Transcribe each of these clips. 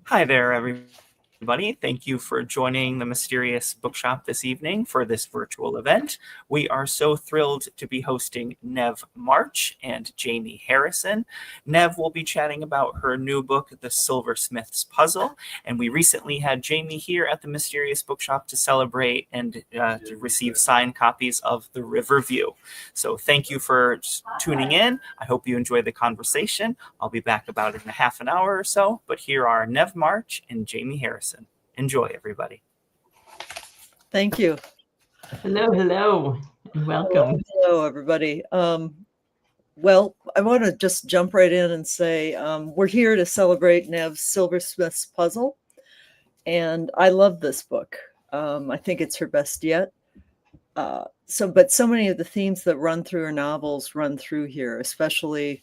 Hi there, everybody. Thank you for joining the Mysterious Bookshop this evening for this virtual event. We are so thrilled to be hosting Nev March and Jamie Harrison. Nev will be chatting about her new book, The Silversmith's Puzzle, and we recently had Jamie here at the Mysterious Bookshop to celebrate and to receive signed copies of The Riverview. So thank you for tuning in. I hope you enjoy the conversation. I'll be back about in a half an hour or so, but here are Nev March and Jamie Harrison. Enjoy, everybody. Thank you. Hello, and welcome. Hello, everybody. Well, I want to just jump right in and say we're here to celebrate Nev's Silversmith's Puzzle, and I love this book. I think it's her best yet. But so many of the themes that run through her novels run through here, especially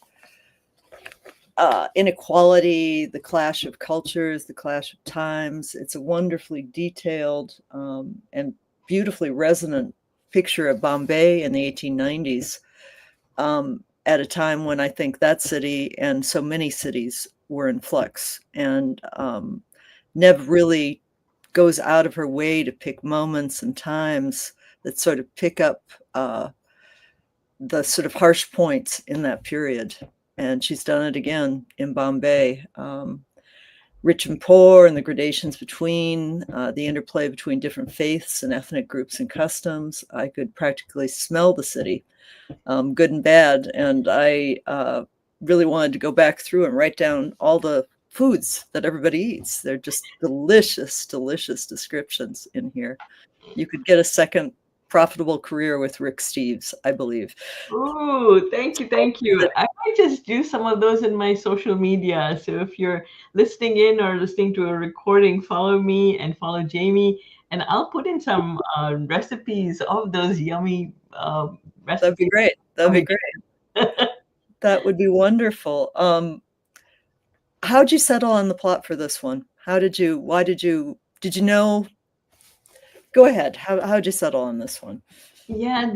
inequality, the clash of cultures, the clash of times. It's a wonderfully detailed and beautifully resonant picture of Bombay in the 1890s, at a time when I think that city and so many cities were in flux. And Nev really goes out of her way to pick moments and times that sort of pick up the sort of harsh points in that period. And she's done it again in Bombay. Rich and poor and the gradations between, the interplay between different faiths and ethnic groups and customs. I could practically smell the city, good and bad. And I really wanted to go back through and write down all the foods that everybody eats. They're just delicious, delicious descriptions in here. You could get a second profitable career with Rick Steves, I believe. Oh, thank you. I might just do some of those in my social media. So if you're listening in or listening to a recording, follow me and follow Jamie, and I'll put in some recipes of those yummy recipes. That'd be great. That'd be great. That would be wonderful. How'd you settle on the plot for this one? Did you know? Go ahead. How'd you settle on this one? Yeah,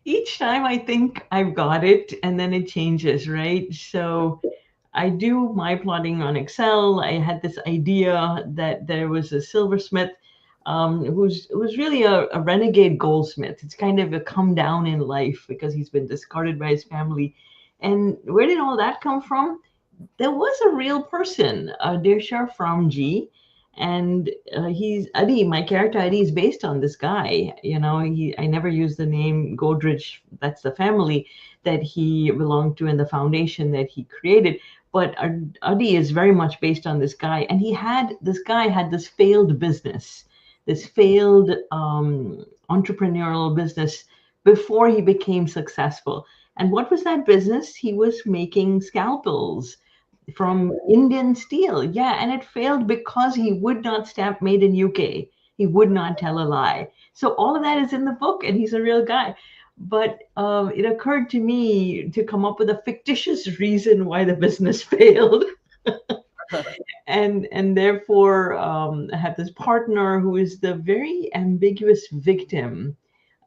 each time I think I've got it and then it changes, right? So I do my plotting on Excel. I had this idea that there was a silversmith who's really a renegade goldsmith. It's kind of a come down in life because he's been discarded by his family. And where did all that come from? There was a real person, Dirsha Framji, and he's Adi. My character Adi is based on this guy. I never use the name Godrej. That's the family that he belonged to and the foundation that he created. But Adi is very much based on this guy, and this guy had this failed business, this failed entrepreneurial business before he became successful. And what was that business? He was making scalpels from Indian steel. Yeah, and it failed because he would not stamp made in UK. He would not tell a lie. So all of that is in the book, and he's a real guy. But it occurred to me to come up with a fictitious reason why the business failed. and therefore, I have this partner who is the very ambiguous victim.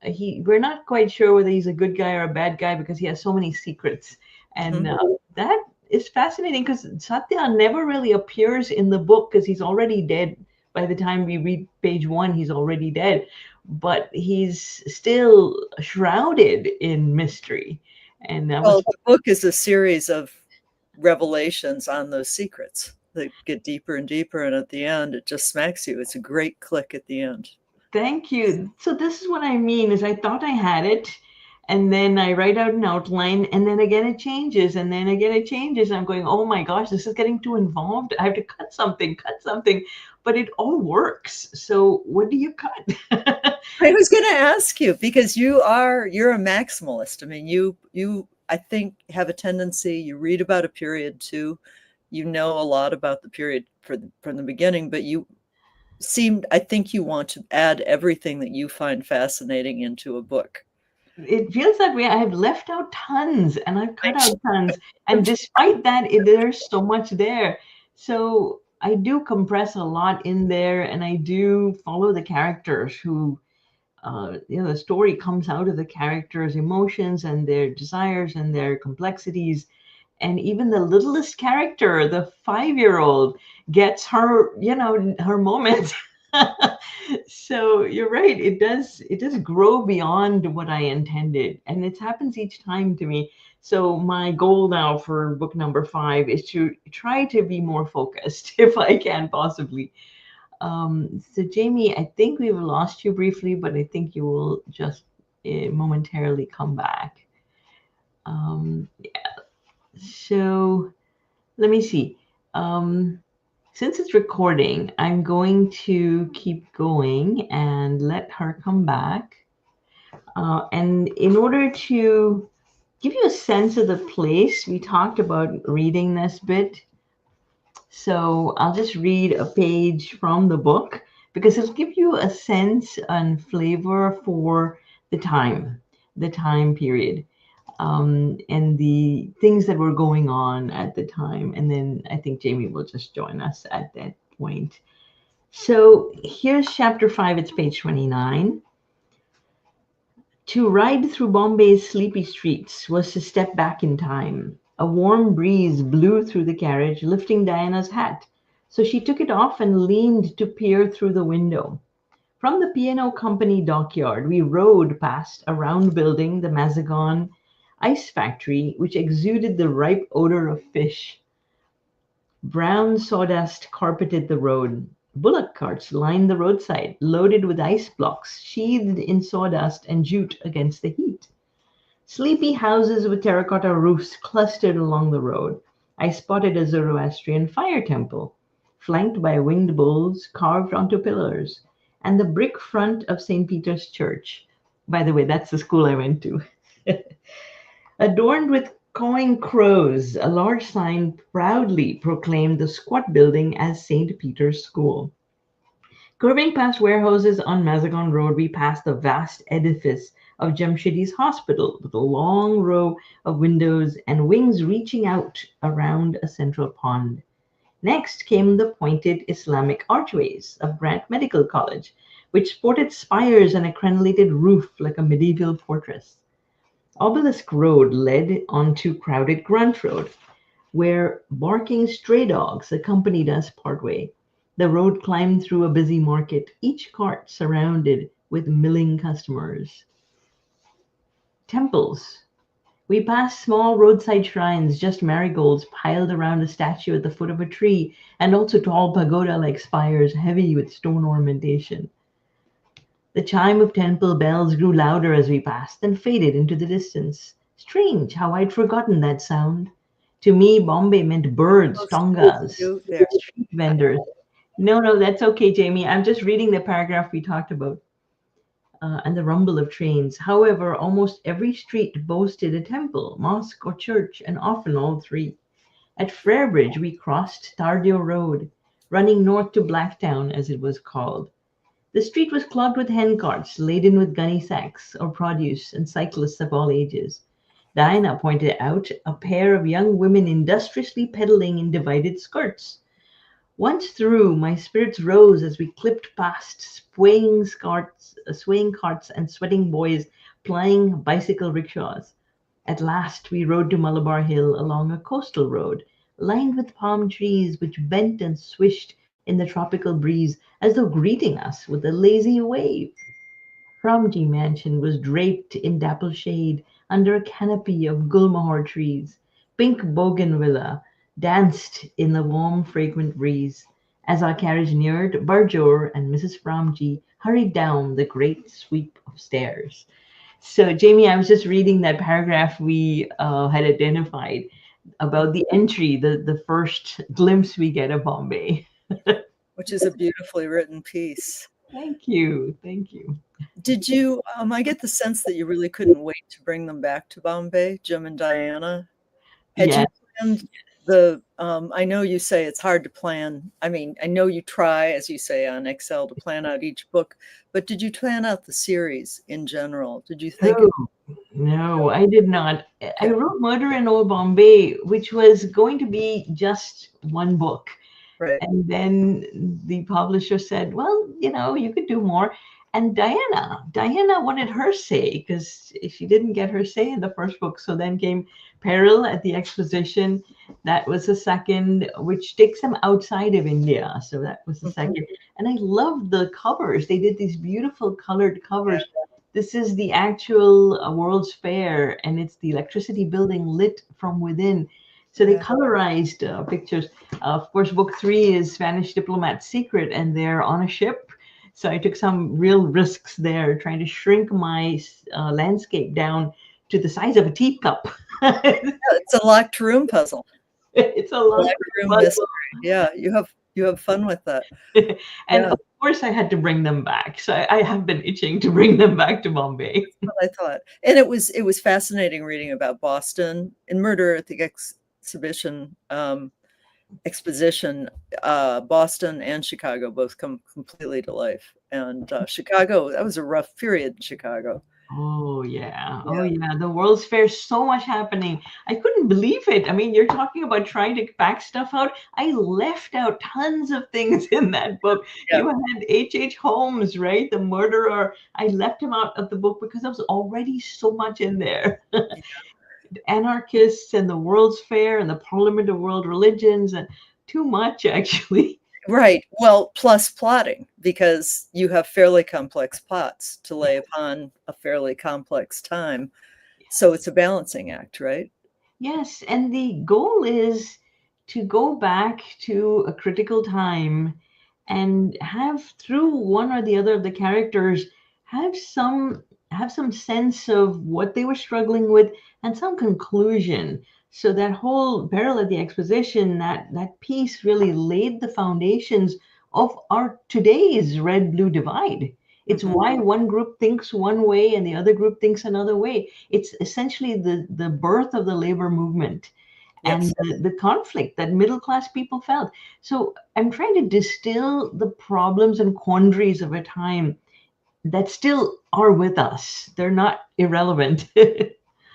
We're not quite sure whether he's a good guy or a bad guy because he has so many secrets. And that is fascinating because Satya never really appears in the book because he's already dead. By the time we read page 1, he's already dead. But he's still shrouded in mystery. And the book is a series of revelations on those secrets that get deeper and deeper. And at the end, it just smacks you. It's a great click at the end. Thank you. So this is what I mean is I thought I had it. And then I write out an outline, and then again it changes, and then again it changes. I'm going, oh my gosh, this is getting too involved. I have to cut something, but it all works. So what do you cut? I was going to ask you because you're a maximalist. I mean, you I think have a tendency. You read about a period too. You know a lot about the period from the beginning, but I think you want to add everything that you find fascinating into a book. It feels that way. I have left out tons and I've cut out tons. And despite that, there's so much there. So I do compress a lot in there, and I do follow the characters who, the story comes out of the characters' emotions and their desires and their complexities. And even the littlest character, the 5-year-old, gets her, her moment. So you're right. It does grow beyond what I intended. And it happens each time to me. So my goal now for book number 5 is to try to be more focused if I can possibly. So Jamie, I think we've lost you briefly, but I think you will just momentarily come back. Yeah. So let me see. Since it's recording, I'm going to keep going and let her come back. And in order to give you a sense of the place, we talked about reading this bit. So I'll just read a page from the book because it'll give you a sense and flavor for the time period, and the things that were going on at the time. And then I think Jamie will just join us at that point. So here's chapter 5. It's page 29. To ride through Bombay's sleepy streets was to step back in time. A warm breeze blew through the carriage, lifting Diana's hat, so she took it off and leaned to peer through the window. From the P&O Company dockyard, we rode past a round building, the Mazagon ice factory, which exuded the ripe odor of fish. Brown sawdust carpeted the road. Bullock carts lined the roadside, loaded with ice blocks, sheathed in sawdust and jute against the heat. Sleepy houses with terracotta roofs clustered along the road. I spotted a Zoroastrian fire temple, flanked by winged bulls carved onto pillars, and the brick front of St. Peter's Church. By the way, that's the school I went to. Adorned with cawing crows, a large sign proudly proclaimed the squat building as St. Peter's School. Curving past warehouses on Mazagon Road, we passed the vast edifice of Jamshedji's hospital with a long row of windows and wings reaching out around a central pond. Next came the pointed Islamic archways of Grant Medical College, which sported spires and a crenellated roof like a medieval fortress. Obelisk Road led onto crowded Grunt Road, where barking stray dogs accompanied us partway. The road climbed through a busy market, each cart surrounded with milling customers. Temples. We passed small roadside shrines, just marigolds piled around a statue at the foot of a tree, and also tall pagoda-like spires heavy with stone ornamentation. The chime of temple bells grew louder as we passed, then faded into the distance. Strange how I'd forgotten that sound. To me, Bombay meant birds, tongas, street vendors. No, that's okay, Jamie. I'm just reading the paragraph we talked about. And the rumble of trains. However, almost every street boasted a temple, mosque, or church, and often all three. At Fairbridge, we crossed Tardio Road, running north to Blacktown, as it was called. The street was clogged with hen carts laden with gunny sacks or produce and cyclists of all ages. Diana pointed out a pair of young women industriously pedaling in divided skirts. Once through, my spirits rose as we clipped past swaying carts and sweating boys plying bicycle rickshaws. At last, we rode to Malabar Hill along a coastal road, lined with palm trees which bent and swished in the tropical breeze as though greeting us with a lazy wave. Ramji Mansion was draped in dapple shade under a canopy of gulmohar trees. Pink bougainvillea danced in the warm, fragrant breeze. As our carriage neared, Barjor and Mrs. Ramji hurried down the great sweep of stairs. So, Jamie, I was just reading that paragraph we had identified about the entry, the first glimpse we get of Bombay. Which is a beautifully written piece. Thank you. Did you, I get the sense that you really couldn't wait to bring them back to Bombay, Jim and Diana. Had you planned I know you say it's hard to plan. I mean, I know you try, as you say on Excel, to plan out each book, but did you plan out the series in general? Did you think? No, I did not. I wrote Murder in Old Bombay, which was going to be just one book. Right. And then the publisher said, well, you could do more. And Diana wanted her say because she didn't get her say in the first book. So then came Peril at the Exposition. That was the second, which takes them outside of India. So that was the second. And I loved the covers. They did these beautiful colored covers. This is the actual World's Fair, and it's the electricity building lit from within. So they colorized pictures. Of course, book 3 is Spanish Diplomat's Secret, and they're on a ship. So I took some real risks there, trying to shrink my landscape down to the size of a teacup. It's a locked room puzzle. It's a locked room mystery. Yeah, you have fun with that. And of course, I had to bring them back. So I have been itching to bring them back to Bombay. That's what I thought, and it was fascinating reading about Boston and Murder at the Exposition. Boston and Chicago both come completely to life, and Chicago, that was a rough period in Chicago. Oh yeah. Oh yeah. The World's Fair, so much happening. I couldn't believe it. I mean, you're talking about trying to pack stuff out. I left out tons of things in that book. You had H.H. Holmes, right? The murderer. I left him out of the book because there was already so much in there. Anarchists and the World's Fair and the Parliament of World Religions, and too much actually. Right. Well, plus plotting, because you have fairly complex plots to lay upon a fairly complex time. So it's a balancing act, right? Yes. And the goal is to go back to a critical time and have, through one or the other of the characters, have some sense of what they were struggling with and some conclusion. So that whole Peril at the Exposition, that piece really laid the foundations of our today's red-blue divide. It's why one group thinks one way and the other group thinks another way. It's essentially the birth of the labor movement and the conflict that middle-class people felt. So I'm trying to distill the problems and quandaries of a time that still are with us. They're not irrelevant.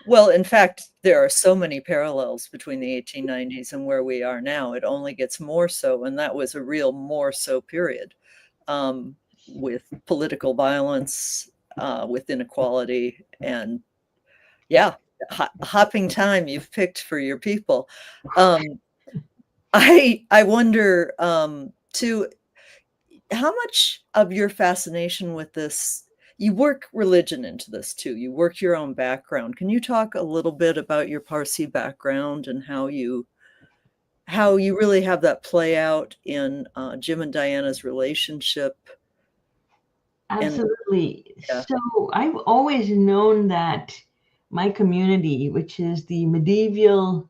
Well, in fact, there are so many parallels between the 1890s and where we are now. It only gets more so, and that was a real more so period, with political violence, with inequality, and hopping time you've picked for your people. I wonder too, how much of your fascination with this, you work religion into this too. You work your own background. Can you talk a little bit about your Parsi background and how you really have that play out in Jim and Diana's relationship? Absolutely. So I've always known that my community, which is the medieval,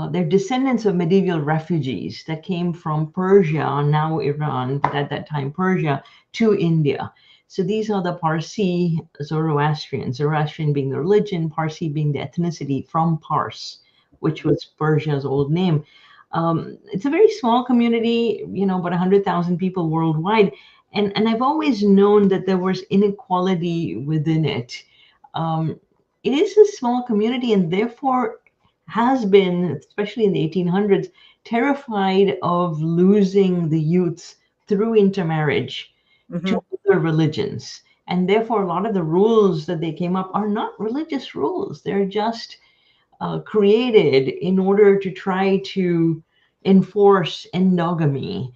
they're descendants of medieval refugees that came from Persia, now Iran, but at that time Persia, to India. So these are the Parsi Zoroastrians, Zoroastrian being the religion, Parsi being the ethnicity from Pars, which was Persia's old name. It's a very small community, about 100,000 people worldwide. And I've always known that there was inequality within it. It is a small community and therefore has been, especially in the 1800s, terrified of losing the youths through intermarriage to other religions. And therefore, a lot of the rules that they came up are not religious rules. They're just created in order to try to enforce endogamy,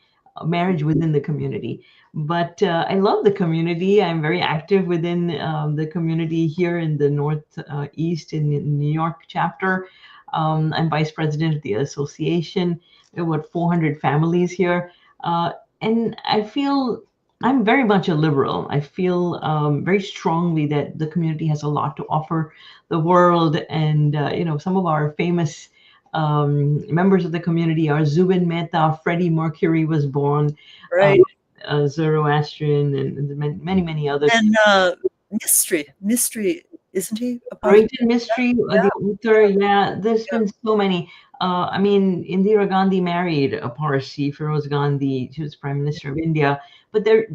marriage within the community. But I love the community. I'm very active within the community here in the Northeast in the New York chapter. I'm vice president of the association. There are 400 families here. And I feel I'm very much a liberal. I feel very strongly that the community has a lot to offer the world. And, some of our famous members of the community are Zubin Mehta, Freddie Mercury was born, right? Zoroastrian, and many, many others. And Mystery, isn't he? Brighton Mystery, the author, there's been so many. Indira Gandhi married a Parsi, Feroz Gandhi. She was Prime Minister of India. But there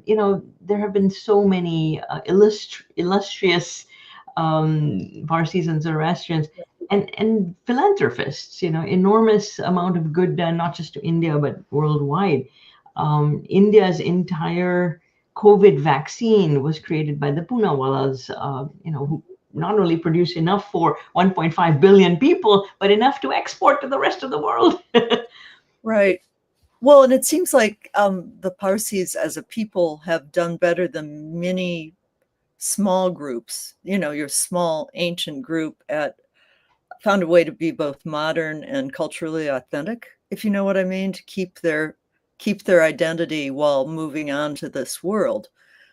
have been so many illustrious Parsis and Zoroastrians and philanthropists. Enormous amount of good done, not just to India but worldwide. India's entire COVID vaccine was created by the Poonawallas, who not only produce enough for 1.5 billion people, but enough to export to the rest of the world. Right. Well, and it seems like the Parsis as a people have done better than many small groups. You know, your small ancient group found a way to be both modern and culturally authentic, if you know what I mean, to keep their identity while moving on to this world,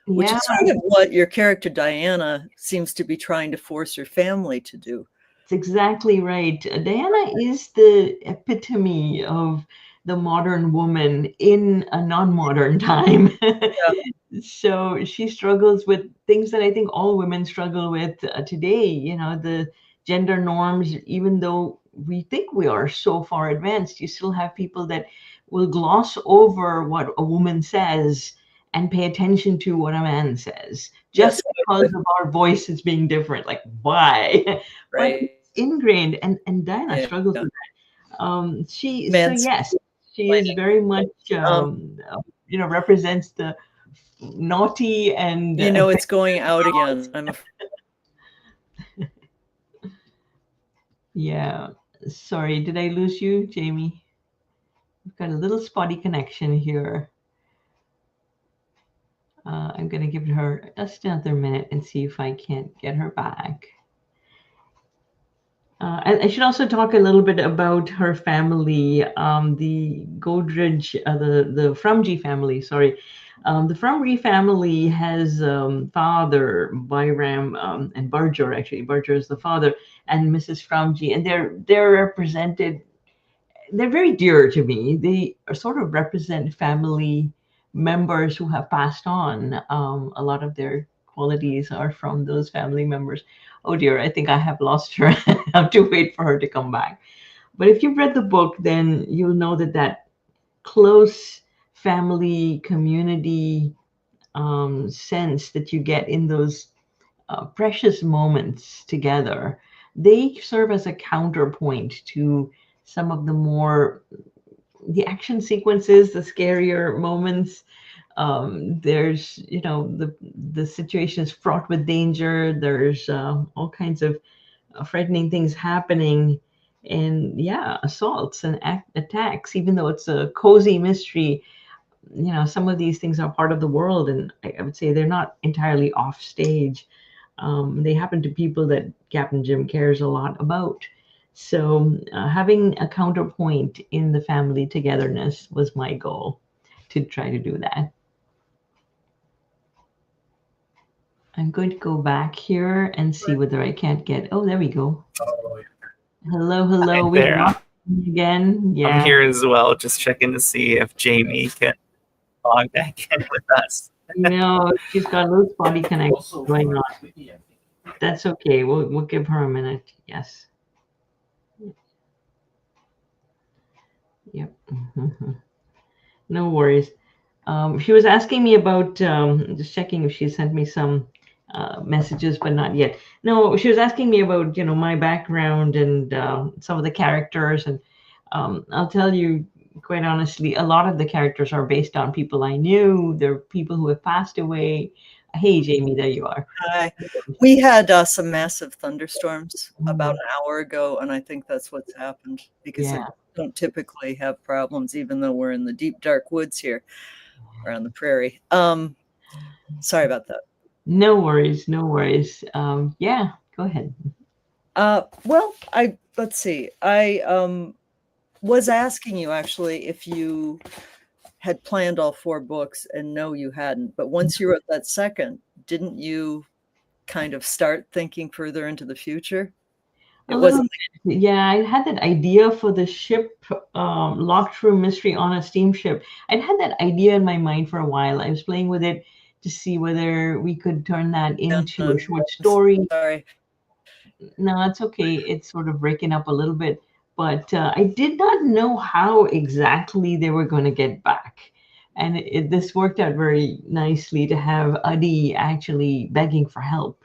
which Yeah, is sort of what your character Diana seems to be trying to force her family to do. it's exactly right. Diana is the epitome of the modern woman in a non-modern time. So she struggles with things that I think all women struggle with today. You know, the gender norms, even though we think we are so far advanced, you still have people that will gloss over what a woman says and pay attention to what a man says just Yes, because of our voices being different. Like, why? But right. it's ingrained, and Diana Yeah. struggles with that. So Man's yes, she is very much, represents the naughty and you know, it's going out again. yeah. Sorry, did I lose you, Jamie? We've got a little spotty connection here. I'm going to give her just another minute and see if I can't get her back. I should also talk a little bit about her family, the Godrej, the Frumji family, sorry. The Frumji family has father, Bairam, and Barjor, actually. Barjor is the father, and Mrs. Frumji, and they're represented, they're very dear to me. They sort of represent family members who have passed on. A lot of their qualities are from those family members. Oh dear, I think I have lost her. I have to wait for her to come back. But if you've read the book, then you'll know that close family community sense that you get in those precious moments together, they serve as a counterpoint to some of the action sequences, the scarier moments. There's, the situation is fraught with danger. There's all kinds of frightening things happening, and assaults and attacks. Even though it's a cozy mystery, some of these things are part of the world, and I would say they're not entirely off stage. They happen to people that Captain Jim cares a lot about. So having a counterpoint in the family togetherness was my goal, to try to do that. I'm going to go back here and see whether I can't get. Oh, there we go. Hello. Hi We there. lost you again. Yeah. I'm here as well, just checking to see if Jamie can log back in with us. No, she's got a little spotty connection going on. That's okay. We'll give her a minute. Yes. Yep. No worries. She was asking me about, just checking if she sent me some messages, but not yet. No, she was asking me about, my background and some of the characters. And I'll tell you, quite honestly, a lot of the characters are based on people I knew. They're people who have passed away. Hey, Jamie, there you are. Hi. We had some massive thunderstorms about an hour ago, and I think that's what's happened, because I don't typically have problems, even though we're in the deep, dark woods here around the prairie. Sorry about that. No worries. Yeah, go ahead. Well, let's see. I was asking you actually if you had planned all 4 books, and no, you hadn't. But once you wrote that second, didn't you kind of start thinking further into the future? It wasn't. Yeah, I had that idea for the ship, locked room mystery on a steamship. I'd had that idea in my mind for a while. I was playing with it to see whether we could turn that into a short story. Sorry. No, it's okay. It's sort of breaking up a little bit. But I did not know how exactly they were going to get back. And this worked out very nicely to have Adi actually begging for help,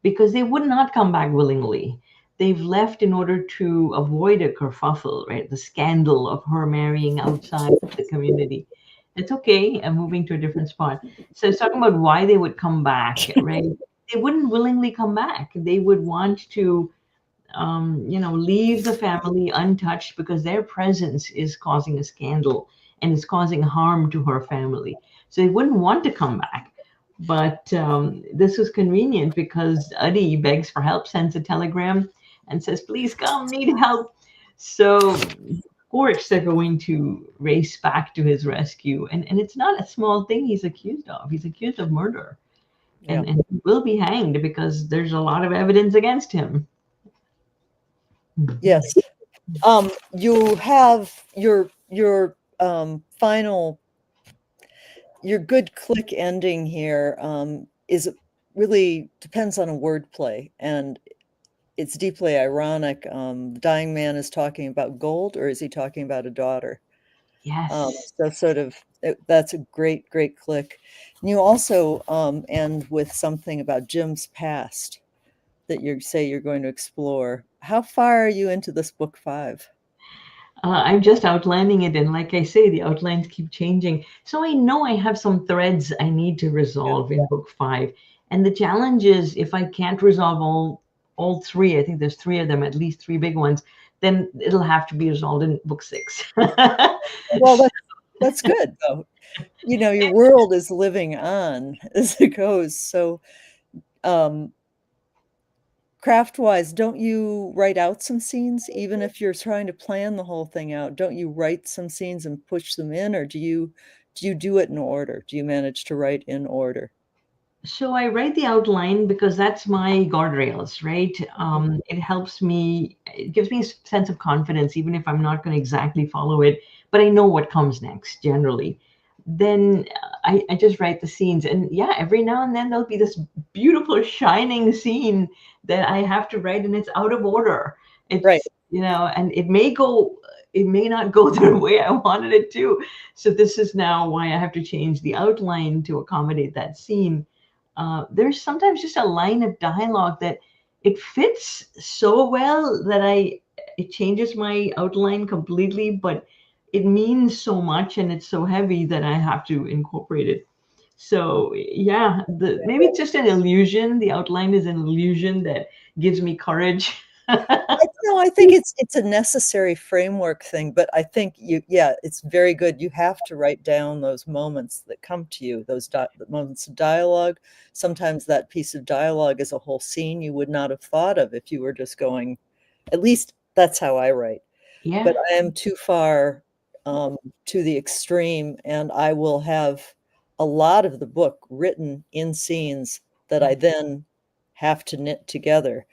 because they would not come back willingly. They've left in order to avoid a kerfuffle, right? The scandal of her marrying outside of the community. It's okay. I'm moving to a different spot. So it's talking about why they would come back, right? they wouldn't willingly come back. They would want to, leave the family untouched because their presence is causing a scandal and is causing harm to her family. So they wouldn't want to come back. But this was convenient because Adi begs for help, sends a telegram, and says, "Please come, need help." So, of course, they're going to race back to his rescue. And it's not a small thing he's accused of. He's accused of murder. Yeah. And he will be hanged because there's a lot of evidence against him. Yes. You have your final, your good click ending here is really depends on a wordplay, and it's deeply ironic. The dying man is talking about gold, or is he talking about a daughter? Yes. So sort of that's a great click. And you also end with something about Jim's past that you say you're going to explore. How far are you into this book 5? I'm just outlining it, and like I say, the outlines keep changing. So I know I have some threads I need to resolve in book 5. And the challenge is, if I can't resolve all 3, I think there's 3 of them, at least 3 big ones, then it'll have to be resolved in book 6. Well, that's good though. Your world is living on as it goes. So craft-wise, don't you write out some scenes, even if you're trying to plan the whole thing out? Don't you write some scenes and push them in, or do you do it in order? Do you manage to write in order? So I write the outline because that's my guardrails, right? It helps me, it gives me a sense of confidence, even if I'm not going to exactly follow it, but I know what comes next generally. Then I just write the scenes. And yeah, every now and then there'll be this beautiful shining scene that I have to write, and it's out of order. It's, Right. And it may not go the way I wanted it to. So this is now why I have to change the outline to accommodate that scene. There's sometimes just a line of dialogue that it fits so well that it changes my outline completely, but it means so much and it's so heavy that I have to incorporate it. So yeah, maybe it's just an illusion. The outline is an illusion that gives me courage. No, I think it's a necessary framework thing, but I think it's very good. You have to write down those moments that come to you, those moments of dialogue. Sometimes that piece of dialogue is a whole scene you would not have thought of if you were just going. At least that's how I write. Yeah. But I am too far to the extreme, and I will have a lot of the book written in scenes that I then have to knit together,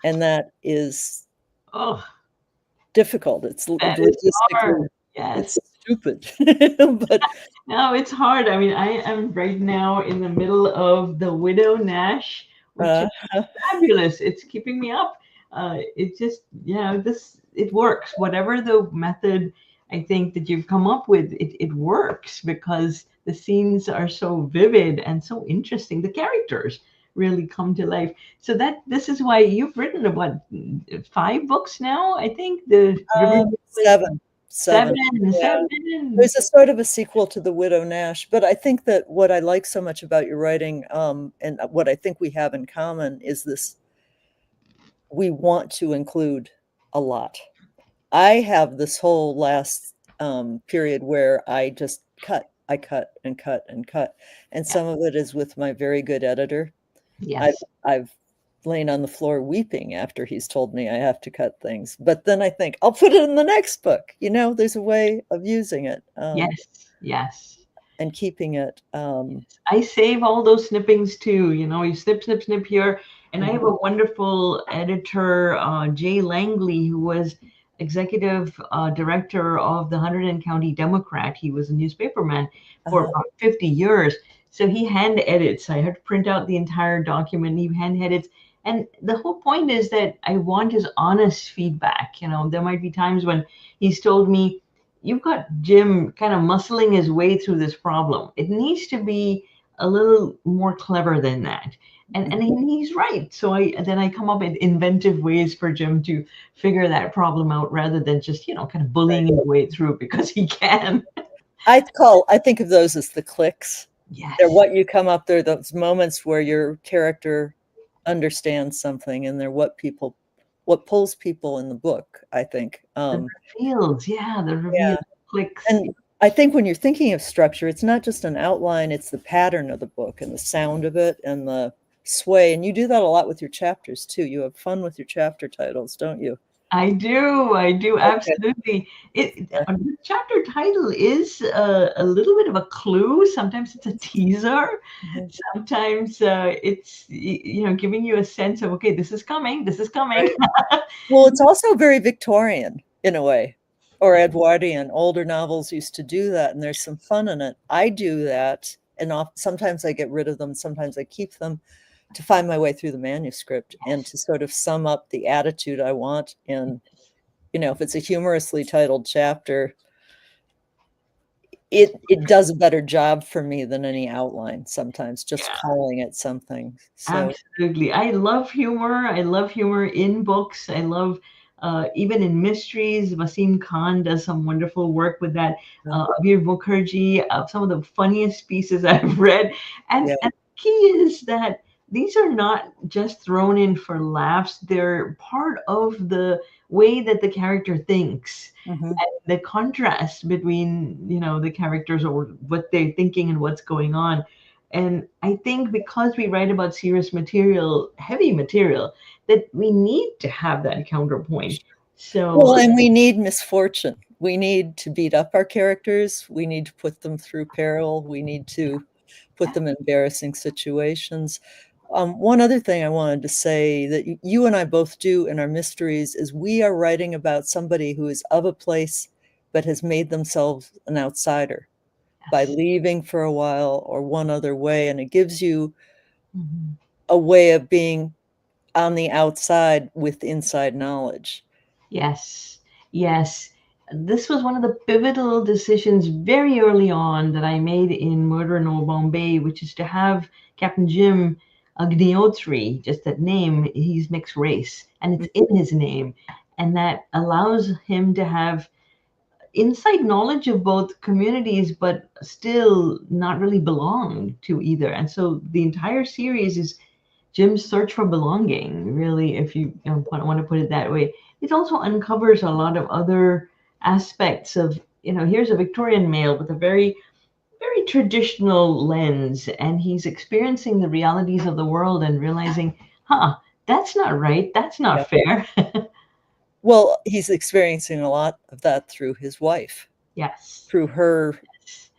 and that is difficult. It's logistically, yes. It's stupid, but no, it's hard. I mean, I am right now in the middle of The Widow Nash, which is fabulous. It's keeping me up. It just, it works. Whatever the method I think that you've come up with, it works because the scenes are so vivid and so interesting. The characters really come to life. So this is why you've written about 5 books now, I think. Seven. Yeah. There's a sort of a sequel to The Widow Nash, but I think that what I like so much about your writing, and what I think we have in common, is this: we want to include a lot. I have this whole last period where I just cut and cut and cut, and some of it is with my very good editor. Yes. I've lain on the floor weeping after he's told me I have to cut things. But then I think I'll put it in the next book. There's a way of using it. Yes. And keeping it. I save all those snippings too. You snip here. And I have a wonderful editor, Jay Langley, who was executive director of the Hunterdon County Democrat. He was a newspaperman for about 50 years. So he hand edits. I had to print out the entire document. He hand edits. And the whole point is that I want his honest feedback. There might be times when he's told me, you've got Jim kind of muscling his way through this problem. It needs to be a little more clever than that. And he's right. So I come up with inventive ways for Jim to figure that problem out rather than just, kind of bullying his way through because he can. I think of those as the clicks. Yes. They're what you come up there, those moments where your character understand something, and they're what pulls people in the book, I think. The reveals, yeah, the reveal clicks. And I think when you're thinking of structure, it's not just an outline, it's the pattern of the book and the sound of it and the sway. And you do that a lot with your chapters too. You have fun with your chapter titles, don't you? I do, absolutely. The chapter title is a little bit of a clue. Sometimes it's a teaser. Sometimes it's giving you a sense of, okay, this is coming, this is coming. Right. Well, it's also very Victorian in a way, or Edwardian. Older novels used to do that, and there's some fun in it. I do that, and sometimes I get rid of them, sometimes I keep them to find my way through the manuscript and to sort of sum up the attitude I want. And, if it's a humorously titled chapter, it does a better job for me than any outline sometimes, just calling it something. So. Absolutely. I love humor. I love humor in books. I love even in mysteries. Wasim Khan does some wonderful work with that. Abir Mukherjee, some of the funniest pieces I've read. And the key is that these are not just thrown in for laughs. They're part of the way that the character thinks. And the contrast between, the characters or what they're thinking and what's going on. And I think because we write about serious material, heavy material, that we need to have that counterpoint. So, well, and we need misfortune. We need to beat up our characters. We need to put them through peril. We need to put them in embarrassing situations. One other thing I wanted to say that you and I both do in our mysteries is we are writing about somebody who is of a place but has made themselves an outsider by leaving for a while or one other way. And it gives you a way of being on the outside with inside knowledge. Yes. This was one of the pivotal decisions very early on that I made in Murder in Old Bombay, which is to have Captain Jim Agniotri, just that name, he's mixed race, and it's in his name. And that allows him to have inside knowledge of both communities, but still not really belong to either. And so the entire series is Jim's search for belonging, really, if you want to put it that way. It also uncovers a lot of other aspects of, here's a Victorian male with a very, very traditional lens, and he's experiencing the realities of the world and realizing, that's not right. That's not fair. Well, he's experiencing a lot of that through his wife. Yes. Through her. Yes.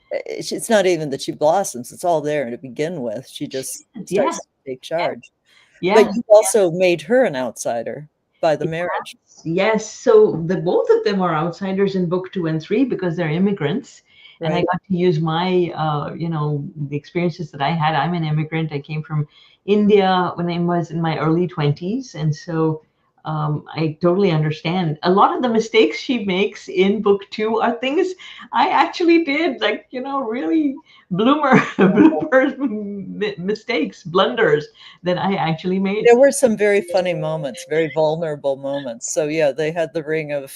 It's not even that she blossoms. It's all there to begin with. She just starts to take charge. But you also made her an outsider by the marriage. Yes. So both of them are outsiders in book 2 and 3 because they're immigrants. Right. And I got to use my, the experiences that I had. I'm an immigrant. I came from India when I was in my early 20s. And so I totally understand. A lot of the mistakes she makes in book 2 are things I actually did, like, really bloopers, mistakes, blunders that I actually made. There were some very funny moments, very vulnerable moments. So yeah, they had the ring of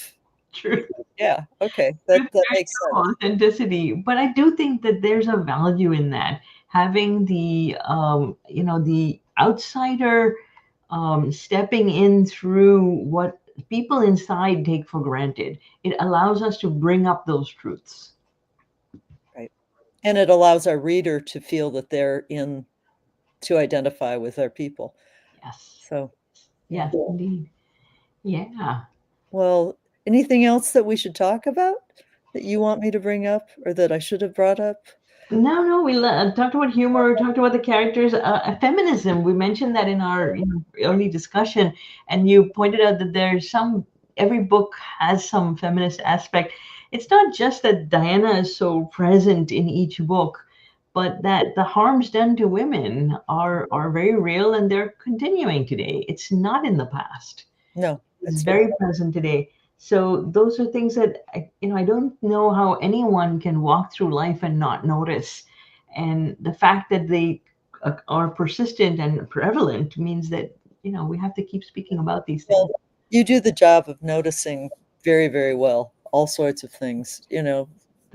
true. Yeah. Okay. That makes sense. Authenticity. But I do think that there's a value in that, having the, the outsider stepping in through what people inside take for granted. It allows us to bring up those truths. Right. And it allows our reader to feel that they're to identify with our people. Yes. So. Yes, indeed. Yeah. Well, anything else that we should talk about that you want me to bring up or that I should have brought up? No, we talked about humor, talked about the characters, feminism. We mentioned that in our early discussion, and you pointed out that every book has some feminist aspect. It's not just that Diana is so present in each book, but that the harms done to women are very real and they're continuing today. It's not in the past. No, it's very present today. So those are things that, I don't know how anyone can walk through life and not notice. And the fact that they are persistent and prevalent means that, we have to keep speaking about these things. Well, you do the job of noticing very, very well, all sorts of things,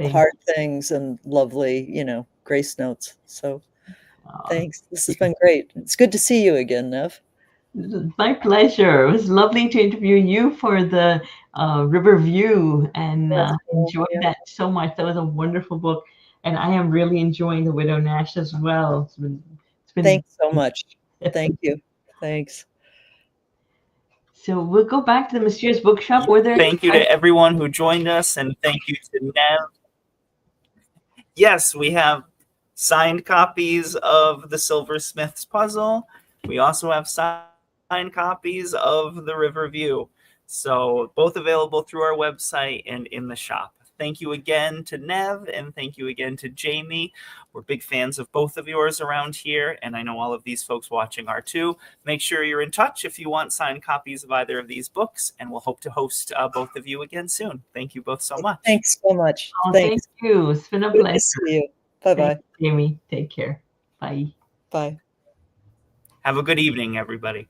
hard things and lovely, grace notes. So thanks. This has been great. It's good to see you again, Nev. My pleasure. It was lovely to interview you for the River View, and That's cool. enjoyed Yeah. that so much. That was a wonderful book, and I am really enjoying The Widow Nash as well. It's been Thanks so much. Thank you. Thanks. So we'll go back to the Mysterious Bookshop. Were there? Thank you to everyone who joined us, and thank you to Nev. Yes, we have signed copies of the Silversmith's Puzzle. We also have signed copies of the River View. So both available through our website and in the shop. Thank you again to Nev, and thank you again to Jamie. We're big fans of both of yours around here, and I know all of these folks watching are too. Make sure you're in touch if you want signed copies of either of these books, and we'll hope to host both of you again soon. Thank you both so much. Thanks so much. Oh, Thanks. thank you. It's been a Good pleasure. to see you. Bye-bye. Thanks, Jamie. Take care. Bye. Bye. Have a good evening, everybody.